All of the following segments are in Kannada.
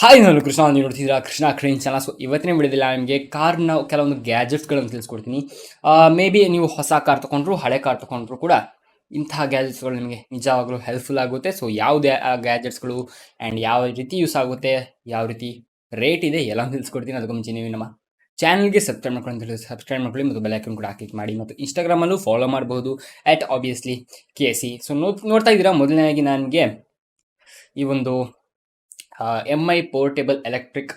ಹಾಯ್ ನಾನು ಕೃಷ್ಣ, ನೀವು ನೋಡ್ತಿದ್ದೀರಾ ಕೃಷ್ಣ ಕ್ರೇನ್ ಚಾನಲ್. ಸೊ ಇವತ್ತಿನ ವಿಡಿಯೋದಲ್ಲಿ ನಿಮಗೆ ಕಾರ್ನ ಕೆಲವೊಂದು ಗ್ಯಾಜೆಟ್ಸ್ಗಳನ್ನು ತಿಳಿಸ್ಕೊಡ್ತೀನಿ. ಮೇ ಬಿ ನೀವು ಹೊಸ ಕಾರ್ ತೊಗೊಂಡ್ರು ಹಳೆ ಕಾರ್ ತೊಗೊಂಡ್ರು ಕೂಡ ಇಂತಹ ಗ್ಯಾಜೆಟ್ಸ್ಗಳು ನಿಮಗೆ ನಿಜವಾಗ್ಲೂ ಹೆಲ್ಪ್ಫುಲ್ ಆಗುತ್ತೆ. ಸೊ ಯಾವುದೇ ಗ್ಯಾಜೆಟ್ಸ್ಗಳು ಆ್ಯಂಡ್ ಯಾವ ರೀತಿ ಯೂಸ್ ಆಗುತ್ತೆ, ಯಾವ ರೀತಿ ರೇಟ್ ಇದೆ ಎಲ್ಲ ತಿಳಿಸ್ಕೊಡ್ತೀನಿ. ಅದಕ್ಕೆ ಮುಂಚೆ ನೀವು ನಮ್ಮ ಚಾನಲ್ಗೆ ಸಬ್ಸ್ಕ್ರೈಬ್ ಮಾಡ್ಕೊಳ್ಳಿ ಮತ್ತು ಬೆಲ್ ಐಕಾನ್ ಕೂಡ ಕ್ಲಿಕ್ ಮಾಡಿ. ಮತ್ತು ಇನ್ಸ್ಟಾಗ್ರಾಮಲ್ಲೂ ಫಾಲೋ ಮಾಡಬಹುದು @obviously KC. ಸೊ ನೋಡ್ತಾ ಇದ್ದೀರಾ, ಮೊದಲನೇದಾಗಿ ನನಗೆ ಈ ಒಂದು MI portable electric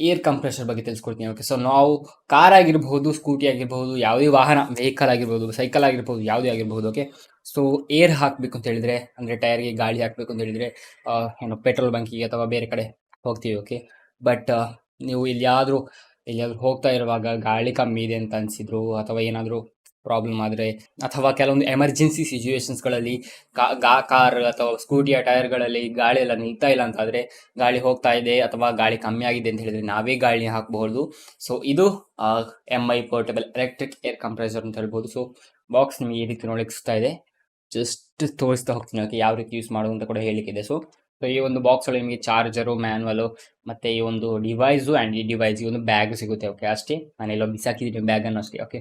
air compressor ಬಗ್ಗೆ ತಿಳಿಸ್ಕೊಡ್ತೀನಿ. ಓಕೆ, ಸೊ ನಾವು ಕಾರ್ ಆಗಿರ್ಬೋದು, ಸ್ಕೂಟಿ ಆಗಿರ್ಬೋದು, ಯಾವುದೇ ವಾಹನ ವೆಹಿಕಲ್ ಆಗಿರ್ಬೋದು, ಸೈಕಲ್ ಆಗಿರ್ಬೋದು, ಯಾವುದೇ ಆಗಿರ್ಬೋದು. ಓಕೆ, ಸೊ ಏರ್ ಹಾಕಬೇಕು ಅಂತ ಹೇಳಿದರೆ, ಅಂದರೆ ಟೈರ್ಗೆ ಗಾಳಿ ಹಾಕಬೇಕು ಅಂತ ಹೇಳಿದರೆ ಏನು ಪೆಟ್ರೋಲ್ ಬಂಕಿಗೆ ಅಥವಾ ಬೇರೆ ಕಡೆ ಹೋಗ್ತೀವಿ. ಓಕೆ, ಬಟ್ ನೀವು ಎಲ್ಲಿಯಾದರೂ ಹೋಗ್ತಾ ಇರುವಾಗ ಗಾಳಿ ಕಮ್ಮಿ ಇದೆ ಅಂತ ಅನಿಸಿದ್ರು, ಅಥವಾ ಏನಾದರೂ ಪ್ರಾಬ್ಲಮ್ ಆದರೆ, ಅಥವಾ ಕೆಲವೊಂದು ಎಮರ್ಜೆನ್ಸಿ ಸಿಚುವೇಶನ್ಸ್ಗಳಲ್ಲಿ ಕಾರ್ ಅಥವಾ ಸ್ಕೂಟಿಯ ಟೈರ್ಗಳಲ್ಲಿ ಗಾಳಿ ಎಲ್ಲ ನಿಲ್ತಾ ಇಲ್ಲ ಅಂತ ಆದರೆ, ಗಾಳಿ ಹೋಗ್ತಾ ಇದೆ ಅಥವಾ ಗಾಳಿ ಕಮ್ಮಿ ಆಗಿದೆ ಅಂತ ಹೇಳಿದರೆ ನಾವೇ ಗಾಳಿ ಹಾಕಬಹುದು. ಸೊ ಇದು MI portable electric air compressor ಅಂತ ಹೇಳ್ಬೋದು. ಸೊ ಬಾಕ್ಸ್ ನಿಮಗೆ ಈ ರೀತಿ ನೋಡಲಿಕ್ಸ್ತಾ ಇದೆ, ಜಸ್ಟ್ ತೋರಿಸ್ತಾ ಹೋಗ್ತೀನಿ. ಓಕೆ, ಯಾವ ರೀತಿ ಯೂಸ್ ಮಾಡೋದು ಅಂತ ಕೂಡ ಹೇಳಲಿಕ್ಕಿದೆ. ಸೊ ಈ ಒಂದು ಬಾಕ್ಸ್ ಒಳಗೆ ನಿಮಗೆ ಚಾರ್ಜರು, ಮ್ಯಾನ್ವಲು ಮತ್ತು ಈ ಒಂದು ಡಿವೈಸು ಆ್ಯಂಡ್ ಈ ಡಿವೈಸ್ಗೆ ಒಂದು ಬ್ಯಾಗ್ ಸಿಗುತ್ತೆ. ಓಕೆ, ಅಷ್ಟೇ, ನಾನೆಲ್ಲೋ ಬಿಸಾಕಿದ್ದೀನಿ ಬ್ಯಾಗನ್ನು ಅಷ್ಟೇ. ಓಕೆ,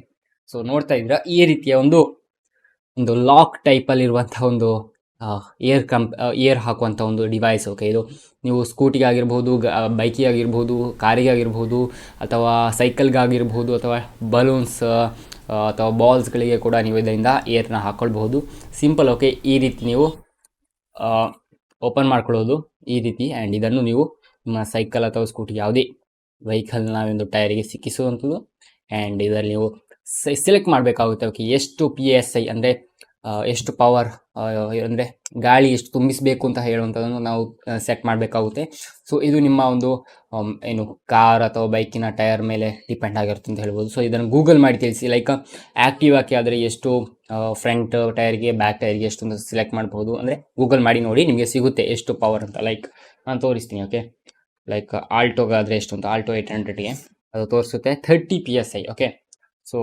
ಸೊ ನೋಡ್ತಾ ಇದ್ದೀರಾ, ಈ ರೀತಿಯ ಒಂದು ಲಾಕ್ ಟೈಪಲ್ಲಿ ಇರುವಂಥ ಒಂದು ಏರ್ ಹಾಕುವಂಥ ಒಂದು ಡಿವೈಸ್. ಓಕೆ, ಇದು ನೀವು ಸ್ಕೂಟಿಗೆ ಆಗಿರ್ಬೋದು, ಬೈಕಿಗೆ ಆಗಿರ್ಬೋದು, ಕಾರಿಗೆ ಆಗಿರ್ಬೋದು, ಅಥವಾ ಸೈಕಲ್ಗಾಗಿರ್ಬೋದು, ಅಥವಾ ಬಲೂನ್ಸ್ ಅಥವಾ ಬಾಲ್ಸ್ಗಳಿಗೆ ಕೂಡ ನೀವು ಇದರಿಂದ ಏರ್ನ ಹಾಕ್ಕೊಳ್ಬಹುದು. ಸಿಂಪಲ್. ಓಕೆ, ಈ ರೀತಿ ನೀವು ಓಪನ್ ಮಾಡ್ಕೊಳ್ಳೋದು ಈ ರೀತಿ. ಆ್ಯಂಡ್ ಇದನ್ನು ನೀವು ನಿಮ್ಮ ಸೈಕಲ್ ಅಥವಾ ಸ್ಕೂಟಿ ಯಾವುದೇ ವೆಹಿಕಲ್ನ ಒಂದು ಟೈರಿಗೆ ಸಿಕ್ಕಿಸುವಂಥದ್ದು. ಆ್ಯಂಡ್ ಇದರಲ್ಲಿ ನೀವು ಸೆಲೆಕ್ಟ್ ಮಾಡಬೇಕಾಗುತ್ತೆ. ಓಕೆ, ಎಷ್ಟು PSI ಅಂದರೆ ಎಷ್ಟು ಪವರ್, ಅಂದರೆ ಗಾಳಿ ಎಷ್ಟು ತುಂಬಿಸಬೇಕು ಅಂತ ಹೇಳುವಂಥದ್ದನ್ನು ನಾವು ಸೆಟ್ ಮಾಡಬೇಕಾಗುತ್ತೆ. ಸೊ ಇದು ನಿಮ್ಮ ಒಂದು ಏನು ಕಾರ್ ಅಥವಾ ಬೈಕಿನ ಟೈರ್ ಮೇಲೆ ಡಿಪೆಂಡ್ ಆಗಿರುತ್ತೆ ಅಂತ ಹೇಳ್ಬೋದು. ಸೊ ಇದನ್ನು ಗೂಗಲ್ ಮಾಡಿ ತಿಳಿಸಿ. ಲೈಕ್ ಆ್ಯಕ್ಟಿವಾಕ್ಕೆ ಆದರೆ ಎಷ್ಟು ಫ್ರಂಟ್ ಟೈರ್ಗೆ, ಬ್ಯಾಕ್ ಟೈರ್ಗೆ ಎಷ್ಟು ಅಂತ ಸೆಲೆಕ್ಟ್ ಮಾಡ್ಬೋದು. ಅಂದರೆ ಗೂಗಲ್ ಮಾಡಿ ನೋಡಿ, ನಿಮಗೆ ಸಿಗುತ್ತೆ ಎಷ್ಟು ಪವರ್ ಅಂತ. ಲೈಕ್ ನಾನು ತೋರಿಸ್ತೀನಿ. ಓಕೆ, ಲೈಕ್ ಆಲ್ಟೋಗಾದರೆ ಎಷ್ಟು ಅಂತ, ಆಲ್ಟೋ 800ಗೆ ಅದು ತೋರಿಸುತ್ತೆ 30 PSI. ಓಕೆ, ಸೊ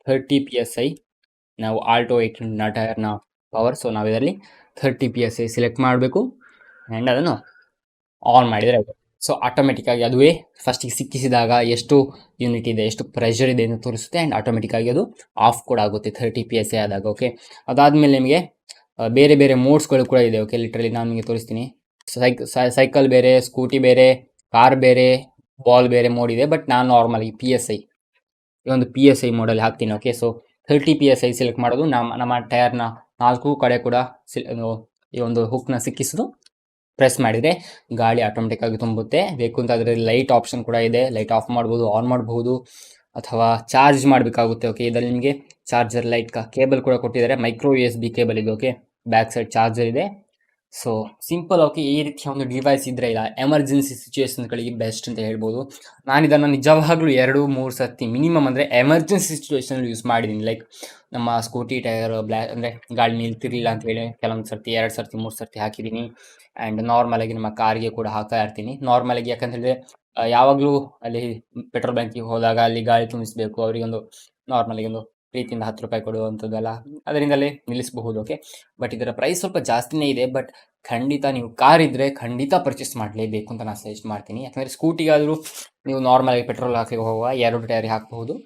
30 PSI ನಾವು ಆಲ್ಟೋ 800 ಟೈರ್ನ ಪವರ್. ಸೊ ನಾವು ಇದರಲ್ಲಿ 30 PSI ಸೆಲೆಕ್ಟ್ ಮಾಡಬೇಕು ಆ್ಯಂಡ್ ಅದನ್ನು ಆನ್ ಮಾಡಿದರೆ ಆಯಿತು. ಸೊ ಆಟೋಮೆಟಿಕ್ಕಾಗಿ ಅದುವೇ ಫಸ್ಟಿಗೆ ಸಿಕ್ಕಿಸಿದಾಗ ಎಷ್ಟು ಯೂನಿಟ್ ಇದೆ, ಎಷ್ಟು ಪ್ರೆಷರ್ ಇದೆ ಅಂತ ತೋರಿಸುತ್ತೆ. ಆ್ಯಂಡ್ ಆಟೋಮೆಟಿಕ್ಕಾಗಿ ಅದು ಆಫ್ ಕೂಡ ಆಗುತ್ತೆ 30 PSI ಆದಾಗ. ಓಕೆ, ಅದಾದಮೇಲೆ ನಿಮಗೆ ಬೇರೆ ಬೇರೆ ಮೋಡ್ಸ್ಗಳು ಕೂಡ ಇದೆ. ಓಕೆ, ಲಿಟ್ರಲಿ ನಾನು ನಿಮಗೆ ತೋರಿಸ್ತೀನಿ. ಸೈಕಲ್ ಬೇರೆ, ಸ್ಕೂಟಿ ಬೇರೆ, ಕಾರ್ ಬೇರೆ, ಬಾಲ್ ಬೇರೆ ಮೋಡ್ ಇದೆ. ಬಟ್ ನಾನು ನಾರ್ಮಲಿ PSI ಈ ಒಂದು PSI ಮೋಡಲ್ಲಿ ಹಾಕ್ತೀನಿ. ಓಕೆ, ಸೊ 30 PSI ಸೆಲೆಕ್ಟ್ ಮಾಡೋದು. ನಮ್ಮ ಟೈರ್ನ 4 ಕಡೆ ಕೂಡ ಈ ಒಂದು ಹುಕ್ನ ಸಿಕ್ಕಿಸೋದು. ಪ್ರೆಸ್ ಮಾಡಿದರೆ ಗಾಳಿ ಆಟೋಮೆಟಿಕ್ಕಾಗಿ ತುಂಬುತ್ತೆ. ಬೇಕು ಅಂತ ಅದರಲ್ಲಿ ಲೈಟ್ ಆಪ್ಷನ್ ಕೂಡ ಇದೆ, ಲೈಟ್ ಆಫ್ ಮಾಡ್ಬೋದು, ಆನ್ ಮಾಡ್ಬೋದು, ಅಥವಾ ಚಾರ್ಜ್ ಮಾಡಬೇಕಾಗುತ್ತೆ. ಓಕೆ, ಇದರಲ್ಲಿ ನಿಮಗೆ ಚಾರ್ಜರ್ ಲೈಟ್ ಕೇಬಲ್ ಕೂಡ ಕೊಟ್ಟಿದ್ದಾರೆ, ಮೈಕ್ರೋ USB ಕೇಬಲ್ ಇದೆ. ಓಕೆ, ಬ್ಯಾಕ್ ಸೈಡ್ ಚಾರ್ಜರ್ ಇದೆ. So simple. ಓಕೆ, ಈ ರೀತಿಯ ಒಂದು ಡಿವೈಸ್ ಇದ್ದರೆ ಇಲ್ಲ ಎಮರ್ಜೆನ್ಸಿ ಸಿಚುವೇಶನ್ಗಳಿಗೆ ಬೆಸ್ಟ್ ಅಂತ ಹೇಳ್ಬೋದು. ನಾನು ಇದನ್ನು ನಿಜವಾಗ್ಲೂ 2-3 ಸರ್ತಿ ಮಿನಿಮಮ್, ಅಂದರೆ ಎಮರ್ಜೆನ್ಸಿ ಸಿಚುವೇಶನಲ್ಲಿ ಯೂಸ್ ಮಾಡಿದ್ದೀನಿ. ಲೈಕ್ ನಮ್ಮ ಸ್ಕೂಟಿ ಟೈರ್ ಅಂದರೆ ಗಾಳಿ ನಿಲ್ತಿರಲಿಲ್ಲ ಅಂತ ಹೇಳಿ ಕೆಲವೊಂದು ಸರ್ತಿ 2 ಸರ್ತಿ 3 ಸರ್ತಿ ಹಾಕಿದ್ದೀನಿ. ಆ್ಯಂಡ್ ನಾರ್ಮಲಾಗಿ ನಮ್ಮ ಕಾರಿಗೆ ಕೂಡ ಹಾಕ್ತಾ ಇರ್ತೀನಿ. ನಾರ್ಮಲಾಗಿ ಯಾಕಂತ ಹೇಳಿದ್ರೆ ಯಾವಾಗಲೂ ಅಲ್ಲಿ ಪೆಟ್ರೋಲ್ ಬ್ಯಾಂಕಿಗೆ ಹೋದಾಗ ಅಲ್ಲಿ ಗಾಳಿ ತುಂಬಿಸಬೇಕು, ಅವರಿಗೊಂದು ನಾರ್ಮಲಾಗಿ ಒಂದು ಪ್ರೀತಿಯಿಂದ 10 ರೂಪಾಯಿ ಕೊಡುವಂಥದ್ದೆಲ್ಲ ಅದರಿಂದಲೇ ನಿಲ್ಲಿಸಬಹುದು. ಓಕೆ, ಬಟ್ ಇದರ ಪ್ರೈಸ್ ಸ್ವಲ್ಪ ಜಾಸ್ತಿನೇ ಇದೆ. ಬಟ್ ಖಂಡಿತ ನೀವು ಕಾರ್ ಇದ್ದರೆ ಖಂಡಿತ ಪರ್ಚೇಸ್ ಮಾಡಲೇಬೇಕು ಅಂತ ನಾನು ಸಜೆಸ್ಟ್ ಮಾಡ್ತೀನಿ. ಯಾಕಂದರೆ ಸ್ಕೂಟಿಗಾದರೂ ನೀವು ನಾರ್ಮಲಾಗಿ ಪೆಟ್ರೋಲ್ ಹಾಕಿ ಹೋಗುವ 2 ಟೈರಿಗೆ ಹಾಕಬಹುದು.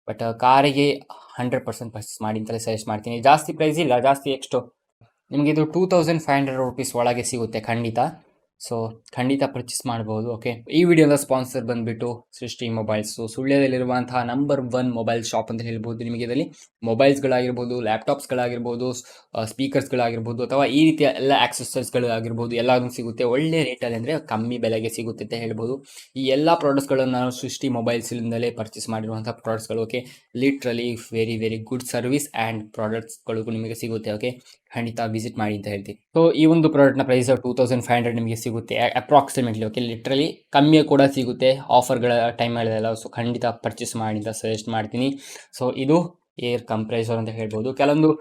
ಬಟ್ ಕಾರಿಗೆ 100% ಪರ್ಚೇಸ್ ಮಾಡಿ ಅಂತಲೇ ಸಜೆಸ್ಟ್ ಮಾಡ್ತೀನಿ. ಜಾಸ್ತಿ ಪ್ರೈಸ್ ಇಲ್ಲ, ಜಾಸ್ತಿ ಎಷ್ಟು ನಿಮಗೆ ಇದು 2500 ರೂಪೀಸ್ ಒಳಗೆ ಸಿಗುತ್ತೆ ಖಂಡಿತ. ಸೊ ಖಂಡಿತ ಪರ್ಚೇಸ್ ಮಾಡ್ಬೋದು. ಓಕೆ, ಈ ವಿಡಿಯೋದ ಸ್ಪಾನ್ಸರ್ ಬಂದುಬಿಟ್ಟು ಸೃಷ್ಟಿ ಮೊಬೈಲ್ಸ್. ಸುಳ್ಯದಲ್ಲಿರುವಂತಹ ನಂಬರ್ 1 ಮೊಬೈಲ್ ಶಾಪ್ ಅಂತ ಹೇಳ್ಬೋದು. ನಿಮಗೆ ಇದರಲ್ಲಿ ಮೊಬೈಲ್ಸ್ಗಳಾಗಿರ್ಬೋದು, ಲ್ಯಾಪ್ಟಾಪ್ಸ್ಗಳಾಗಿರ್ಬೋದು, ಸ್ಪೀಕರ್ಸ್ಗಳಾಗಿರ್ಬೋದು, ಅಥವಾ ಈ ರೀತಿಯ ಎಲ್ಲ ಆಕ್ಸೆಸರೀಸ್ಗಳಾಗಿರ್ಬೋದು ಎಲ್ಲದೂ ಸಿಗುತ್ತೆ. ಒಳ್ಳೆ ರೇಟಲ್ಲಿ, ಅಂದರೆ ಕಮ್ಮಿ ಬೆಲೆಗೆ ಸಿಗುತ್ತೆ ಅಂತ ಹೇಳ್ಬೋದು. ಈ ಎಲ್ಲ ಪ್ರಾಡಕ್ಟ್ಸ್ಗಳನ್ನು ನಾನು ಸೃಷ್ಟಿ ಮೊಬೈಲ್ಸಿಂದಲೇ ಪರ್ಚೇಸ್ ಮಾಡಿರುವಂಥ ಪ್ರಾಡಕ್ಟ್ಸ್ಗಳು. Okay, literally very very good service and ಪ್ರಾಡಕ್ಟ್ಸ್ಗಳು ನಿಮಗೆ ಸಿಗುತ್ತೆ. ಓಕೆ, ಖಂಡಿತ ವಿಸಿಟ್ ಮಾಡಿ ಅಂತ ಹೇಳ್ತೀನಿ. ಸೊ ಈ ಒಂದು ಪ್ರಾಡಕ್ಟ್ನ ಪ್ರೈಸ್ 2500 ನಿಮಗೆ ಸಿಗುತ್ತೆ ಅಪ್ರಾಕ್ಸಿಮೇಟ್ಲಿ. ಓಕೆ, ಲಿಟ್ರಲಿ ಕಮ್ಮಿ ಕೂಡ ಸಿಗುತ್ತೆ ಆಫರ್ಗಳ ಟೈಮಲ್ಲೆಲ್ಲ. ಸೊ ಖಂಡಿತ ಪರ್ಚೇಸ್ ಮಾಡಿ ಅಂತ ಸಜೆಸ್ಟ್ ಮಾಡ್ತೀನಿ. ಸೊ ಇದು ಏರ್ ಕಂಪ್ರೆಸರ್ ಅಂತ ಹೇಳ್ಬೋದು. ಕೆಲವೊಂದು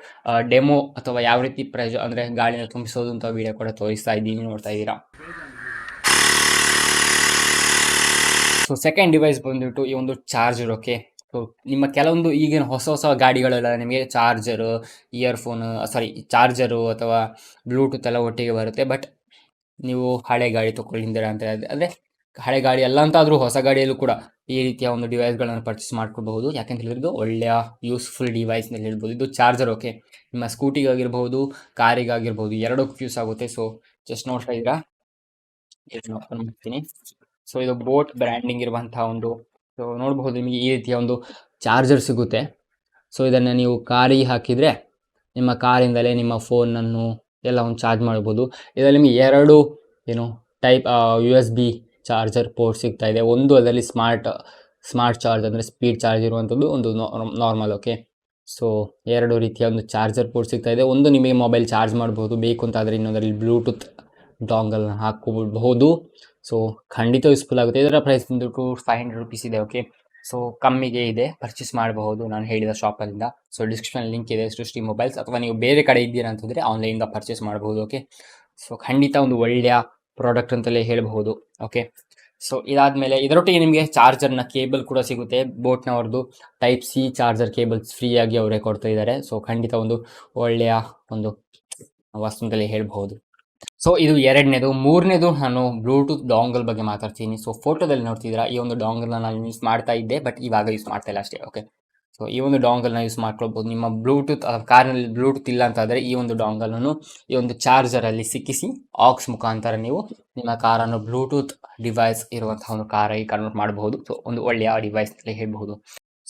ಡೆಮೋ ಅಥವಾ ಯಾವ ರೀತಿ ಅಂದರೆ ಗಾಳಿನ ತುಂಬಿಸೋದು ಅಂತ ವಿಡಿಯೋ ಕೂಡ ತೋರಿಸ್ತಾ ಇದ್ದೀನಿ, ನೋಡ್ತಾ ಇದ್ದೀರಾ. ಸೊ ಸೆಕೆಂಡ್ ಡಿವೈಸ್ ಬಂದುಬಿಟ್ಟು ಈ ಒಂದು ಚಾರ್ಜರ್. ಓಕೆ, ಸೊ ನಿಮ್ಮ ಕೆಲವೊಂದು ಈಗಿನ ಹೊಸ ಗಾಡಿಗಳೆಲ್ಲ ನಿಮಗೆ ಚಾರ್ಜರು, ಚಾರ್ಜರು ಅಥವಾ ಬ್ಲೂಟೂತ್ ಎಲ್ಲ ಒಟ್ಟಿಗೆ ಬರುತ್ತೆ. ಬಟ್ ನೀವು ಹಳೆ ಗಾಡಿ ತೊಗೊಂಡಿದ್ದೀರಾ ಅಂತ ಅಂದರೆ ಹಳೆ ಗಾಡಿ ಅಲ್ಲ ಅಂತಾದರೂ ಹೊಸ ಗಾಡಿಯಲ್ಲೂ ಕೂಡ ಈ ರೀತಿಯ ಒಂದು ಡಿವೈಸ್ಗಳನ್ನು ಪರ್ಚೇಸ್ ಮಾಡ್ಕೋಬಹುದು. ಯಾಕೆಂತ ಹೇಳಿದ್ರೆ ಒಳ್ಳೆಯ ಯೂಸ್ಫುಲ್ ಡಿವೈಸ್ ಅಂತ ಹೇಳ್ಬೋದು. ಇದು ಚಾರ್ಜರ್ ಓಕೆ, ನಿಮ್ಮ ಸ್ಕೂಟಿಗಾಗಿರ್ಬೋದು, ಕಾರಿಗಾಗಿರ್ಬೋದು, ಎರಡಕ್ಕೂ ಯೂಸ್ ಆಗುತ್ತೆ. ಸೊ ಜಸ್ಟ್ ನೋಡ್ತಾ ಇದ್ದೀರಾ, ಓಪನ್ ಮಾಡ್ತೀನಿ. ಸೊ ಇದು ಬೋಟ್ ಬ್ರ್ಯಾಂಡಿಂಗ್ ಇರುವಂತಹ ಒಂದು, ಸೊ ನೋಡಬಹುದು ನಿಮಗೆ ಈ ರೀತಿಯ ಒಂದು ಚಾರ್ಜರ್ ಸಿಗುತ್ತೆ. ಸೊ ಇದನ್ನು ನೀವು ಕಾರಿಗೆ ಹಾಕಿದರೆ ನಿಮ್ಮ ಕಾರಿಂದಲೇ ನಿಮ್ಮ ಫೋನನ್ನು ಎಲ್ಲ ಒಂದು ಚಾರ್ಜ್ ಮಾಡ್ಬೋದು. ಇದರಲ್ಲಿ ನಿಮಗೆ ಎರಡು ಏನು ಟೈಪ್ USB ಚಾರ್ಜರ್ ಪೋರ್ಟ್ ಸಿಗ್ತಾ ಇದೆ. ಒಂದು ಅದರಲ್ಲಿ ಸ್ಮಾರ್ಟ್ ಚಾರ್ಜ್ ಅಂದರೆ ಸ್ಪೀಡ್ ಚಾರ್ಜ್ ಇರುವಂಥದ್ದು, ಒಂದು ನಾರ್ಮಲ್ ಓಕೆ. ಸೊ ಎರಡು ರೀತಿಯ ಒಂದು ಚಾರ್ಜರ್ ಪೋರ್ಟ್ ಸಿಗ್ತಾ ಇದೆ. ಒಂದು ನಿಮಗೆ ಮೊಬೈಲ್ ಚಾರ್ಜ್ ಮಾಡ್ಬೋದು, ಬೇಕು ಅಂತಾದರೆ ಇನ್ನೊಂದರಲ್ಲಿ ಬ್ಲೂಟೂತ್ ಡಾಂಗಲ್ನ ಹಾಕೋಬಹುದು. ಸೊ ಖಂಡಿತ ಯೂಸ್ಫುಲ್ ಆಗುತ್ತೆ. ಇದರ ಪ್ರೈಸ್ ಬಂದುಬಿಟ್ಟು 500 ರುಪೀಸ್ ಇದೆ ಓಕೆ. ಸೊ ಕಮ್ಮಿಗೆ ಇದೆ, ಪರ್ಚೇಸ್ ಮಾಡಬಹುದು ನಾನು ಹೇಳಿದ ಶಾಪಲ್ಲಿಂದ. ಸೊ ಡಿಸ್ಕ್ರಿಪ್ಷನ್ ಲಿಂಕ್ ಇದೆ ಸೃಷ್ಟಿ ಮೊಬೈಲ್ಸ್, ಅಥವಾ ನೀವು ಬೇರೆ ಕಡೆ ಇದ್ದೀರಾ ಅಂತಂದರೆ ಆನ್ಲೈನಿಂದ ಪರ್ಚೇಸ್ ಮಾಡಬಹುದು ಓಕೆ. ಸೊ ಖಂಡಿತ ಒಂದು ಒಳ್ಳೆಯ ಪ್ರಾಡಕ್ಟ್ ಅಂತಲೇ ಹೇಳಬಹುದು ಓಕೆ. ಸೊ ಇದಾದಮೇಲೆ ಇದರೊಟ್ಟಿಗೆ ನಿಮಗೆ ಚಾರ್ಜರ್ನ ಕೇಬಲ್ ಕೂಡ ಸಿಗುತ್ತೆ. ಬೋಟ್ನವ್ರದ್ದು ಟೈಪ್ ಸಿ ಚಾರ್ಜರ್ ಕೇಬಲ್ಸ್ ಫ್ರೀಯಾಗಿ ಅವರೇ ಕೊಡ್ತಾ ಇದ್ದಾರೆ. ಸೊ ಖಂಡಿತ ಒಂದು ಒಳ್ಳೆಯ ಒಂದು ವಸ್ತು ಅಂತಲೇ ಹೇಳಬಹುದು. ಸೊ ಇದು ಎರಡನೇದು. ಮೂರನೇದು ನಾನು ಬ್ಲೂಟೂತ್ ಡಾಂಗಲ್ ಬಗ್ಗೆ ಮಾತಾಡ್ತೀನಿ. ಸೊ ಫೋಟೋದಲ್ಲಿ ನೋಡ್ತಿದ್ದೀರಾ, ಈ ಒಂದು ಡಾಂಗಲ್ನ ನಾನು ಯೂಸ್ ಮಾಡ್ತಾ ಇದ್ದೆ, ಬಟ್ ಇವಾಗ ಯೂಸ್ ಮಾಡ್ತಾ ಇಲ್ಲ ಅಷ್ಟೇ ಓಕೆ. ಸೊ ಈ ಒಂದು ಡಾಂಗಲ್ನ ಯೂಸ್ ಮಾಡ್ಕೊಳ್ಬೋದು. ನಿಮ್ಮ ಬ್ಲೂಟೂತ್ ಕಾರ್ನಲ್ಲಿ ಬ್ಲೂಟೂತ್ ಇಲ್ಲ ಅಂತಾದರೆ ಈ ಒಂದು ಡಾಂಗಲನ್ನು ಈ ಒಂದು ಚಾರ್ಜರಲ್ಲಿ ಸಿಕ್ಕಿಸಿ ಆಕ್ಸ್ ಮುಖಾಂತರ ನೀವು ನಿಮ್ಮ ಕಾರನ್ನು ಬ್ಲೂಟೂತ್ ಡಿವೈಸ್ ಇರುವಂತಹ ಒಂದು ಕಾರಾಗಿ ಕನ್ವರ್ಟ್ ಮಾಡಬಹುದು. ಸೊ ಒಂದು ಒಳ್ಳೆಯ ಡಿವೈಸ್ ಅಂತ ಹೇಳ್ಬಹುದು.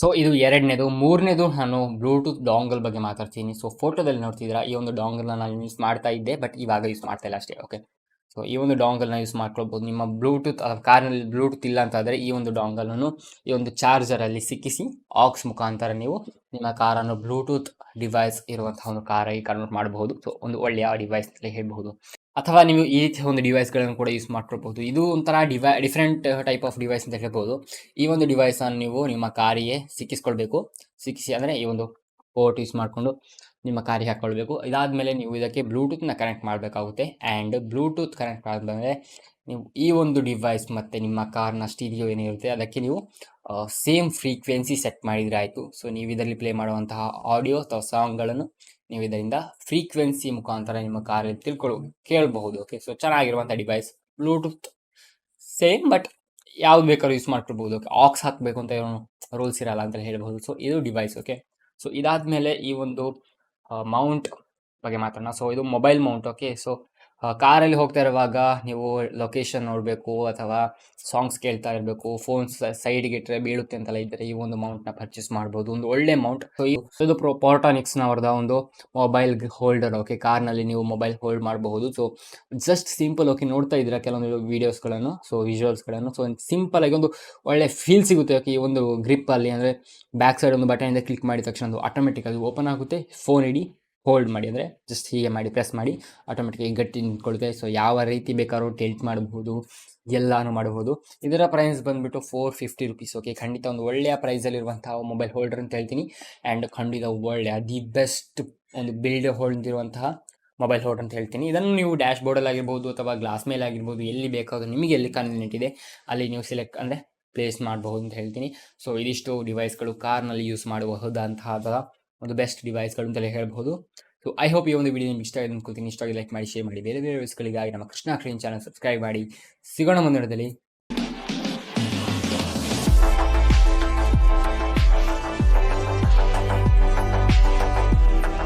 ಸೊ ಇದು ಎರಡನೇದು. ಮೂರನೇದು ನಾನು ಬ್ಲೂಟೂತ್ ಡಾಂಗಲ್ ಬಗ್ಗೆ ಮಾತಾಡ್ತೀನಿ. ಸೊ ಫೋಟೋದಲ್ಲಿ ನೋಡ್ತಿದ್ದೀರಾ, ಈ ಒಂದು ಡಾಂಗಲ್ನ ನಾನು ಯೂಸ್ ಮಾಡ್ತಾ ಇದ್ದೆ, ಬಟ್ ಇವಾಗ ಯೂಸ್ ಮಾಡ್ತಾ ಇಲ್ಲ ಅಷ್ಟೇ ಓಕೆ. ಸೊ ಈ ಒಂದು ಡಾಂಗಲ್ನ ಯೂಸ್ ಮಾಡ್ಕೊಳ್ಬೋದು. ನಿಮ್ಮ ಬ್ಲೂಟೂತ್ ಕಾರ್ನಲ್ಲಿ ಬ್ಲೂಟೂತ್ ಇಲ್ಲ ಅಂತಾದರೆ ಈ ಒಂದು ಡಾಂಗಲನ್ನು ಈ ಒಂದು ಚಾರ್ಜರಲ್ಲಿ ಸಿಕ್ಕಿಸಿ ಆಕ್ಸ್ ಮುಖಾಂತರ ನೀವು ನಿಮ್ಮ ಕಾರನ್ನು ಬ್ಲೂಟೂತ್ ಡಿವೈಸ್ ಇರುವಂತಹ ಒಂದು ಕಾರಾಗಿ ಕನ್ವರ್ಟ್ ಮಾಡಬಹುದು. ಸೊ ಒಂದು ಒಳ್ಳೆಯ ಡಿವೈಸ್ ಅಂತಲೇ ಹೇಳ್ಬಹುದು. ಅಥವಾ ನೀವು ಈ ರೀತಿಯ ಒಂದು ಡಿವೈಸ್ಗಳನ್ನು ಕೂಡ ಯೂಸ್ ಮಾಡ್ಕೊಳ್ಬಹುದು. ಇದು ಒಂಥರ ಡಿಫ್ರೆಂಟ್ ಟೈಪ್ ಆಫ್ ಡಿವೈಸ್ ಅಂತ ಹೇಳ್ಬೋದು. ಈ ಒಂದು ಡಿವೈಸನ್ನು ನೀವು ನಿಮ್ಮ ಕಾರಿಗೆ ಸಿಕ್ಕಿಸಿ ಅಂದರೆ ಈ ಒಂದು ಪೋರ್ಟ್ ಯೂಸ್ ಮಾಡಿಕೊಂಡು ನಿಮ್ಮ ಕಾರಿಗೆ ಹಾಕ್ಕೊಳ್ಬೇಕು. ಇದಾದಮೇಲೆ ನೀವು ಇದಕ್ಕೆ ಬ್ಲೂಟೂತ್ನ ಕನೆಕ್ಟ್ ಮಾಡಬೇಕಾಗುತ್ತೆ. ಆ್ಯಂಡ್ ಬ್ಲೂಟೂತ್ ಕನೆಕ್ಟ್ ಮಾಡಿದ್ಮೇಲೆ ನೀವು ಈ ಒಂದು ಡಿವೈಸ್ ಮತ್ತು ನಿಮ್ಮ ಕಾರ್ನ ಸ್ಟೀರಿಯೋ ಏನಿರುತ್ತೆ ಅದಕ್ಕೆ ನೀವು ಸೇಮ್ ಫ್ರೀಕ್ವೆನ್ಸಿ ಸೆಟ್ ಮಾಡಿದರೆ ಆಯಿತು. ಸೊ ನೀವು ಇದರಲ್ಲಿ ಪ್ಲೇ ಮಾಡುವಂತಹ ಆಡಿಯೋ ಅಥವಾ ಸಾಂಗ್ಗಳನ್ನು ನೀವು ಇದರಿಂದ ಫ್ರೀಕ್ವೆನ್ಸಿ ಮುಖಾಂತರ ನಿಮ್ಮ ಕಾರಲ್ಲಿ ಕೇಳಬಹುದು ಓಕೆ. ಸೊ ಚೆನ್ನಾಗಿರುವಂಥ ಡಿವೈಸ್. ಬ್ಲೂಟೂತ್ ಸೇಮ್, ಬಟ್ ಯಾವ್ದು ಬೇಕಾದ್ರೂ ಯೂಸ್ ಮಾಡ್ಕೊಳ್ಬೋದು ಓಕೆ. ಆಕ್ಸ್ ಹಾಕಬೇಕು ಅಂತ ಏನು ರೂಲ್ಸ್ ಇರಲ್ಲ ಅಂತ ಹೇಳ್ಬೋದು. ಸೊ ಇದು ಡಿವೈಸ್ ಓಕೆ. ಸೊ ಇದಾದಮೇಲೆ ಈ ಒಂದು ಮೌಂಟ್ ಬಗ್ಗೆ ಮಾತಾಡೋಣ. ಸೊ ಇದು ಮೊಬೈಲ್ ಮೌಂಟ್ ಓಕೆ. ಸೊ ಕಾರಲ್ಲಿ ಹೋಗ್ತಾ ಇರುವಾಗ ನೀವು ಲೊಕೇಶನ್ ನೋಡಬೇಕು ಅಥವಾ ಸಾಂಗ್ಸ್ ಕೇಳ್ತಾ ಇರಬೇಕು, ಫೋನ್ಸ್ ಸೈಡ್ಗೆ ಇಟ್ಟರೆ ಬೀಳುತ್ತೆ ಅಂತೆಲ್ಲ ಇದ್ದರೆ ಈ ಒಂದು ಮೌಂಟ್ನ ಪರ್ಚೇಸ್ ಮಾಡ್ಬೋದು. ಒಂದು ಒಳ್ಳೆ ಮೌಂಟ್. ಸೊ ಇದು ಪೋರ್ಟಾನಿಕ್ಸ್ನವ್ರದ ಒಂದು ಮೊಬೈಲ್ ಹೋಲ್ಡರ್ ಓಕೆ. ಕಾರ್ನಲ್ಲಿ ನೀವು ಮೊಬೈಲ್ ಹೋಲ್ಡ್ ಮಾಡಬಹುದು. So just simple okay. ನೋಡ್ತಾ ಇದ್ದೀರಾ ಕೆಲವೊಂದು ವೀಡಿಯೋಸ್ಗಳನ್ನು, ಸೊ ವಿಜುವಲ್ಸ್ಗಳನ್ನು. ಸೊ ಸಿಂಪಲ್ ಆಗಿ ಒಂದು ಒಳ್ಳೆ ಫೀಲ್ ಸಿಗುತ್ತೆ ಓಕೆ. ಈ ಒಂದು ಗ್ರಿಪ್ಪಲ್ಲಿ ಅಂದರೆ ಬ್ಯಾಕ್ ಸೈಡ್ ಒಂದು ಬಟನಿಂದ ಕ್ಲಿಕ್ ಮಾಡಿದ ತಕ್ಷಣ ಅದು ಆಟೋಮೆಟಿಕ್ಕಾಗಿ ಓಪನ್ ಆಗುತ್ತೆ. ಫೋನ್ ಇಡಿ ಹೋಲ್ಡ್ ಮಾಡಿ ಅಂದರೆ ಜಸ್ಟ್ ಹೀಗೆ ಮಾಡಿ ಪ್ರೆಸ್ ಮಾಡಿ ಆಟೋಮೆಟಿಕಾಗಿ ಗಟ್ಟಿ ನಿಂತ್ಕೊಳ್ಳುತ್ತೆ. ಸೊ ಯಾವ ರೀತಿ ಬೇಕಾದ್ರೂ ಟಿಲ್ಟ್ ಮಾಡಬಹುದು, ಎಲ್ಲಾನು ಮಾಡಬಹುದು. ಇದರ ಪ್ರೈಸ್ ಬಂದುಬಿಟ್ಟು 450 ರುಪೀಸ್ ಓಕೆ. ಖಂಡಿತ ಒಂದು ಒಳ್ಳೆಯ ಪ್ರೈಸಲ್ಲಿರುವಂತಹ ಮೊಬೈಲ್ ಹೋಲ್ಡರ್ ಅಂತ ಹೇಳ್ತೀನಿ. ಆ್ಯಂಡ್ ಖಂಡಿತ ಒಳ್ಳೆಯ ದಿ ಬೆಸ್ಟ್ ಒಂದು ಬಿಲ್ಡ್ ಹೊಂದಿರುವಂತಹ ಮೊಬೈಲ್ ಹೋಲ್ಡರ್ ಅಂತ ಹೇಳ್ತೀನಿ. ಇದನ್ನು ನೀವು ಡ್ಯಾಶ್ ಬೋರ್ಡಲ್ಲಿ ಆಗಿರ್ಬೋದು ಅಥವಾ ಗ್ಲಾಸ್ ಮೇಲೆ ಆಗಿರ್ಬೋದು, ಎಲ್ಲಿ ಬೇಕಾದರೂ ನಿಮಗೆ ಎಲ್ಲಿ ಕನ್ವೀನಿಯಂಟ್ ಇದೆ ಅಲ್ಲಿ ನೀವು ಸೆಲೆಕ್ಟ್ ಅಂದರೆ ಪ್ಲೇಸ್ ಮಾಡಬಹುದು ಅಂತ ಹೇಳ್ತೀನಿ. ಸೊ ಇದಿಷ್ಟು ಡಿವೈಸ್ಗಳು ಕಾರ್ನಲ್ಲಿ ಯೂಸ್ ಮಾಡಬಹುದಂತಹ ಒಂದು ಬೆಸ್ಟ್ ಡಿವೈಸ್ಗಳು ಅಂತಲೇ ಹೇಳ್ಬೋದು. ಸೊ ಐ ಹೋಪ್ ಈ ಒಂದು ವಿಡಿಯೋ ನಿಮ್ಗೆ ಇಷ್ಟ ಆಗಿದೆ ಅನ್ಕೊಳ್ತೀನಿ. ಇಷ್ಟ ಆಗಿ ಲೈಕ್ ಮಾಡಿ, ಶೇರ್ ಮಾಡಿ. ಬೇರೆ ವಿಡಿಯೋಸ್ಗಳಿಗಾಗಿ ನಮ್ಮ ಕೃಷ್ಣ ಕ್ರೀನ್ ಚಾನಲ್ ಸಬ್ಸ್ಕ್ರೈಬ್ ಮಾಡಿ. ಸಿಗೋಣ ಮುಂದಿನದಲ್ಲಿ.